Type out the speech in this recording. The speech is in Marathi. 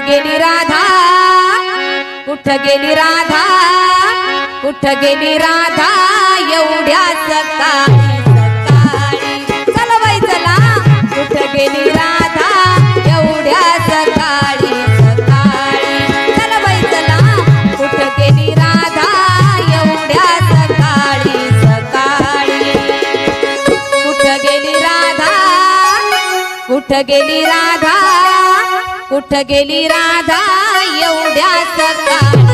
गेली राधा, कुठं गेली राधा, कुठं गेली राधा एवढ्या सकाळी सकाळी. चला बाई चला, कुठं गेली राधा एवढ्या सकाळी सकाळी. चला बाई चला, कुठं गेली राधा एवढ्या सकाळी सकाळी. कुठं गेली राधा, कुठं गेली राधा, कुठं गेली राधा एवढ्या सकाळी.